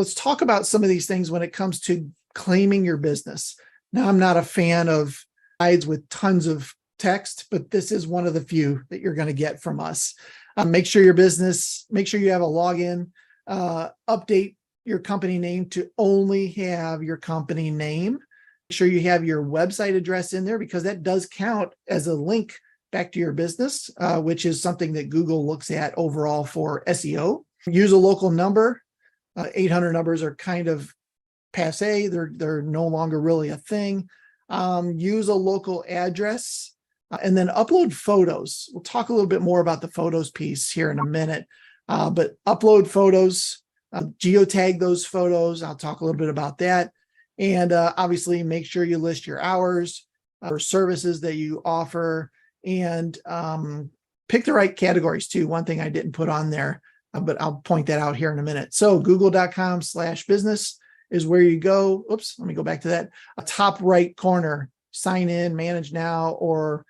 let's talk about some of these things when it comes to claiming your business. Now, I'm not a fan of slides with tons of text, but this is one of the few that you're going to get from us. Make sure you have a login, update your company name to only have your company name. Make sure you have your website address in there because that does count as a link back to your business, which is something that Google looks at overall for SEO. Use a local number. 800 numbers are kind of passe. They're no longer really a thing. Use a local address and then upload photos. We'll talk a little bit more about the photos piece here in a minute, but upload photos, geotag those photos. I'll talk a little bit about that. And obviously make sure you list your hours or services that you offer, and pick the right categories too. One thing I didn't put on there, but I'll point that out here in a minute. So google.com/business is where you go. Oops, let me go back to that. Top right corner, sign in, manage now, or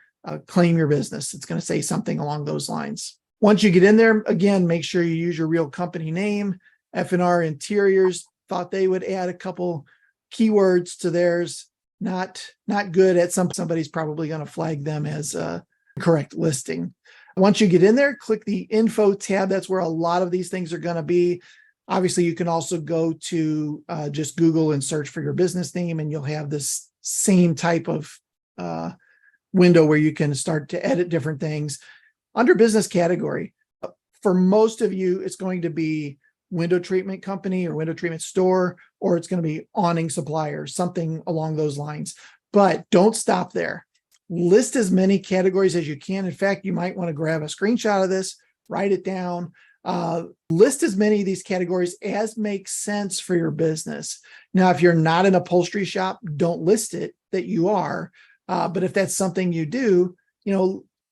claim your business. It's going to say something along those lines. Once you get in there, again, make sure you use your real company name. F&R Interiors thought they would add a couple keywords to theirs. Not good at somebody's probably going to flag them as a correct listing. Once you get in there, click the info tab. That's where a lot of these things are going to be. Obviously, you can also go to just Google and search for your business name, and you'll have this same type of window where you can start to edit different things. Under business category, for most of you, it's going to be window treatment company or window treatment store, or it's going to be awning supplier, something along those lines. But don't stop there. List as many categories as you can. In fact, you might want to grab a screenshot of this, write it down. List as many of these categories as makes sense for your business. Now, if you're not an upholstery shop, don't list it that you are. But if that's something you do,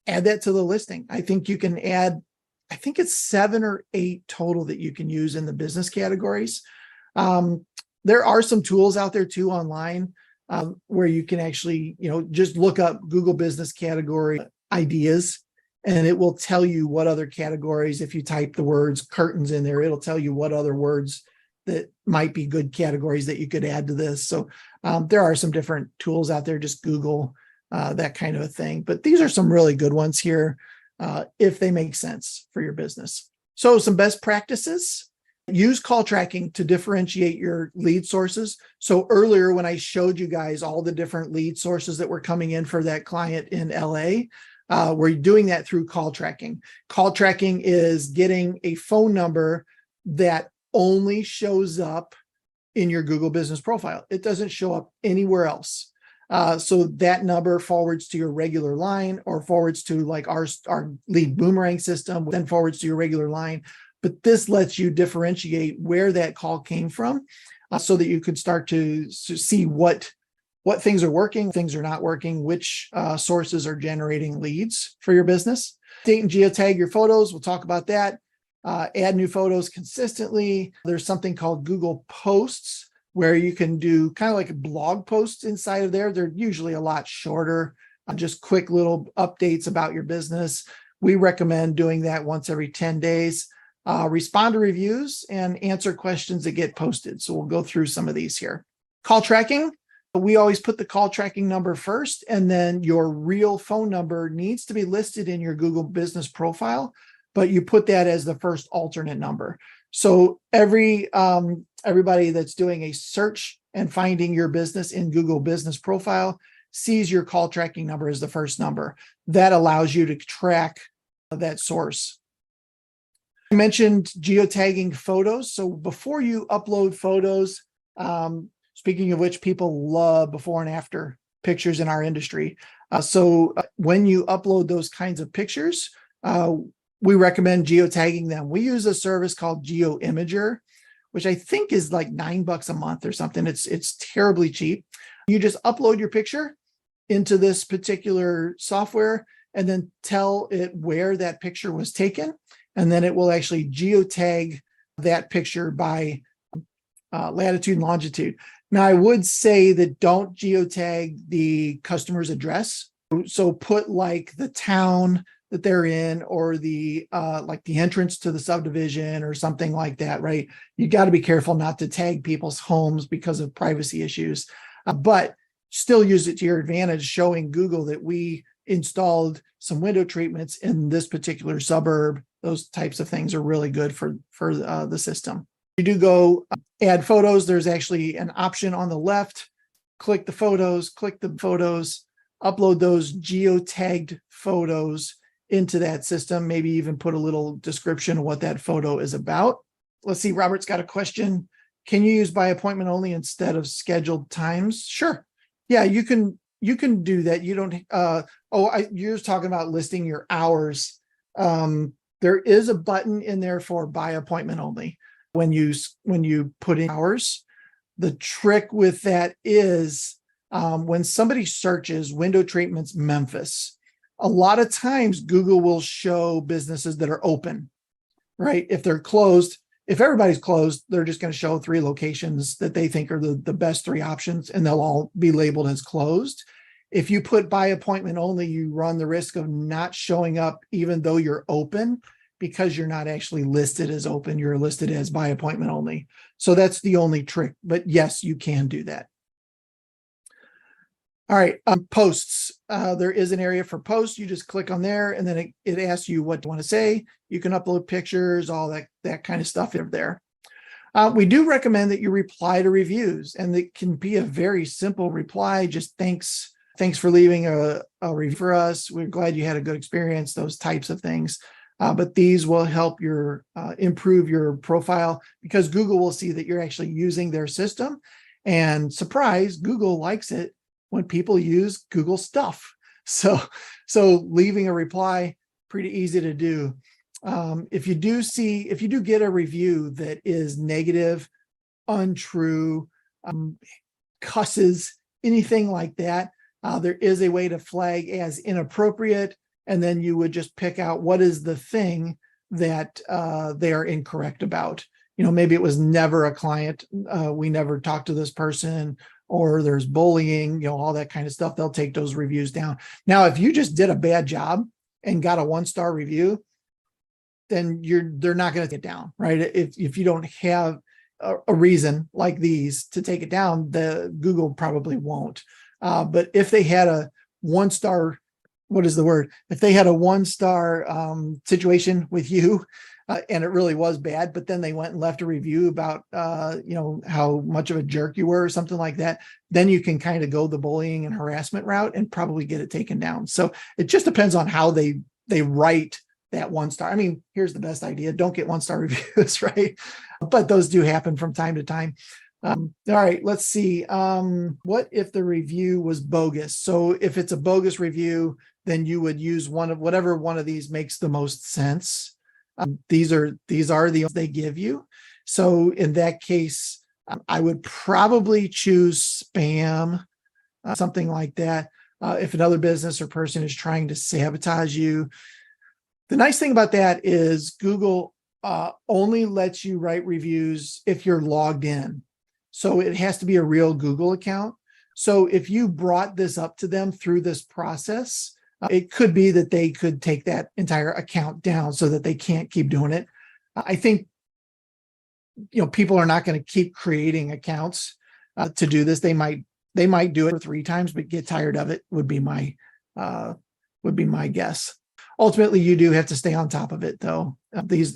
add that to the listing. I think you can add, I think it's 7 or 8 total that you can use in the business categories. There are some tools out there too online where you can actually, just look up Google business category ideas, and it will tell you what other categories. If you type the words curtains in there, it'll tell you what other words that might be good categories that you could add to this. So there are some different tools out there. Just Google that kind of a thing. But these are some really good ones here if they make sense for your business. So some best practices. Use call tracking to differentiate your lead sources. So earlier when I showed you guys all the different lead sources that were coming in for that client in LA, we're doing that through call tracking. Call tracking is getting a phone number that only shows up in your Google business profile. It doesn't show up anywhere else. So that number forwards to your regular line, or forwards to like our lead boomerang system, then forwards to your regular line. But this lets you differentiate where that call came from, so that you can start to see what things are working, things are not working, which sources are generating leads for your business. Date and geotag your photos. We'll talk about that. Add new photos consistently. There's something called Google Posts where you can do kind of like blog posts inside of there. They're usually a lot shorter, just quick little updates about your business. We recommend doing that once every 10 days. Respond to reviews and answer questions that get posted. So we'll go through some of these here. Call tracking. We always put the call tracking number first, and then your real phone number needs to be listed in your Google business profile, but you put that as the first alternate number. So everybody that's doing a search and finding your business in Google business profile sees your call tracking number as the first number. That allows you to track that source. I mentioned geotagging photos. So before you upload photos, speaking of which, people love before and after pictures in our industry. So when you upload those kinds of pictures, we recommend geotagging them. We use a service called 𝗖𝗟𝗔𝗦𝗦, which I think is like $9 a month or something. It's terribly cheap. You just upload your picture into this particular software and then tell it where that picture was taken. And then it will actually geotag that picture by latitude and longitude. Now, I would say that don't geotag the customer's address. So put like the town that they're in, or the like the entrance to the subdivision or something like that, right? You got to be careful not to tag people's homes because of privacy issues, but still use it to your advantage, showing Google that we installed some window treatments in this particular suburb. Those types of things are really good for the system. You do go add photos. There's actually an option on the left. Click the photos, upload those geotagged photos into that system, maybe even put a little description of what that photo is about. Let's see, Robert's got a question. Can you use by appointment only instead of scheduled times? Sure. Yeah, you can do that. You don't, you're just talking about listing your hours. There is a button in there for by appointment only when you put in hours. The trick with that is when somebody searches window treatments Memphis, a lot of times Google will show businesses that are open, right? If they're closed, if everybody's closed, they're just going to show 3 locations that they think are the best 3 options, and they'll all be labeled as closed. If you put by appointment only, you run the risk of not showing up even though you're open, because you're not actually listed as open, you're listed as by appointment only. So that's the only trick, but yes, you can do that. All right, posts. There is an area for posts. You just click on there, and then it asks you what you want to say. You can upload pictures, all that kind of stuff in there. We do recommend that you reply to reviews, and it can be a very simple reply. Just thanks for leaving a review for us. We're glad you had a good experience, those types of things. But these will help your improve your profile, because Google will see that you're actually using their system. And surprise, Google likes it when people use Google stuff. So leaving a reply, pretty easy to do. If you do get a review that is negative, untrue, cusses, anything like that, there is a way to flag as inappropriate. And then you would just pick out what is the thing that they are incorrect about. Maybe it was never a client. We never talked to this person, or there's bullying, all that kind of stuff. They'll take those reviews down. Now, if you just did a bad job and got a 1-star review, then they're not going to take it down, right? If you don't have a reason like these to take it down, the Google probably won't. But if they had a 1-star, if they had a 1-star situation with you, and it really was bad, but then they went and left a review about, how much of a jerk you were or something like that, then you can kind of go the bullying and harassment route and probably get it taken down. So it just depends on how they write that 1-star. I mean, here's the best idea. Don't get 1-star reviews, right? But those do happen from time to time. All right, let's see. What if the review was bogus? So if it's a bogus review, then you would use whatever one of these makes the most sense. These are the ones they give you. So in that case, I would probably choose spam, something like that. If another business or person is trying to sabotage you. The nice thing about that is Google only lets you write reviews if you're logged in. So it has to be a real Google account. So if you brought this up to them through this process, it could be that they could take that entire account down so that they can't keep doing it. I think, people are not going to keep creating accounts to do this. They might do it 3 times, but get tired of it would be my guess. Ultimately, you do have to stay on top of it, though.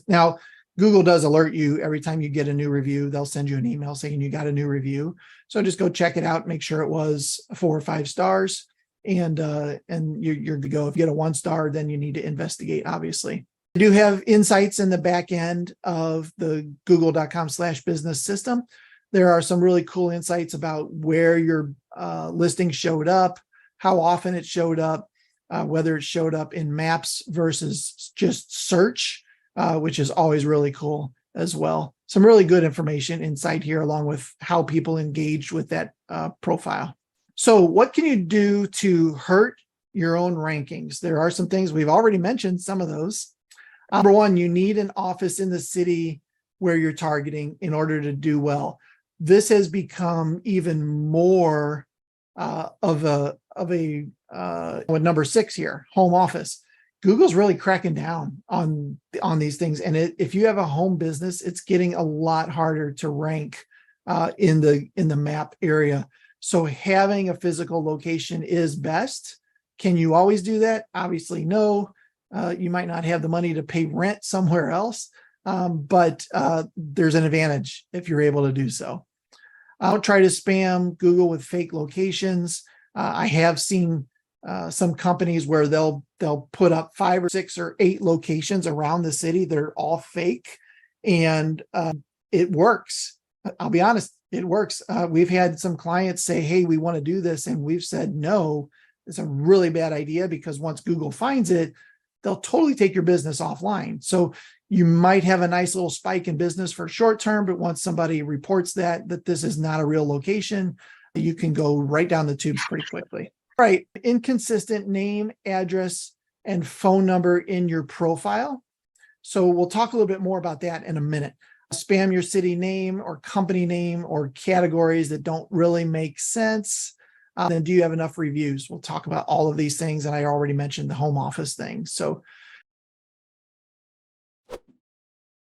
Now, Google does alert you every time you get a new review. They'll send you an email saying you got a new review. So just go check it out, make sure it was 4 or 5 stars, and you're good to go. If you get a 1-star, then you need to investigate, obviously. I do have insights in the back end of the google.com/business system. There are some really cool insights about where your listing showed up, how often it showed up, whether it showed up in maps versus just search, which is always really cool as well. Some really good information inside here, along with how people engaged with that profile. So what can you do to hurt your own rankings? There are some things we've already mentioned, some of those. Number one, you need an office in the city where you're targeting in order to do well. This has become even more of a with number 6 here, home office. Google's really cracking down on these things. And if you have a home business, it's getting a lot harder to rank in the map area. So having a physical location is best. Can you always do that? Obviously, no. You might not have the money to pay rent somewhere else, but there's an advantage if you're able to do so. Don't try to spam Google with fake locations. I have seen some companies where they'll put up 5 or 6 or 8 locations around the city. They're all fake, and it works. I'll be honest, it works. We've had some clients say, hey, we want to do this. And we've said, no, it's a really bad idea, because once Google finds it, they'll totally take your business offline. So you might have a nice little spike in business for short term, but once somebody reports that this is not a real location, you can go right down the tubes pretty quickly. Right. Inconsistent name, address, and phone number in your profile. So we'll talk a little bit more about that in a minute. Spam your city name or company name or categories that don't really make sense. Then do you have enough reviews? We'll talk about all of these things. And I already mentioned the home office thing. So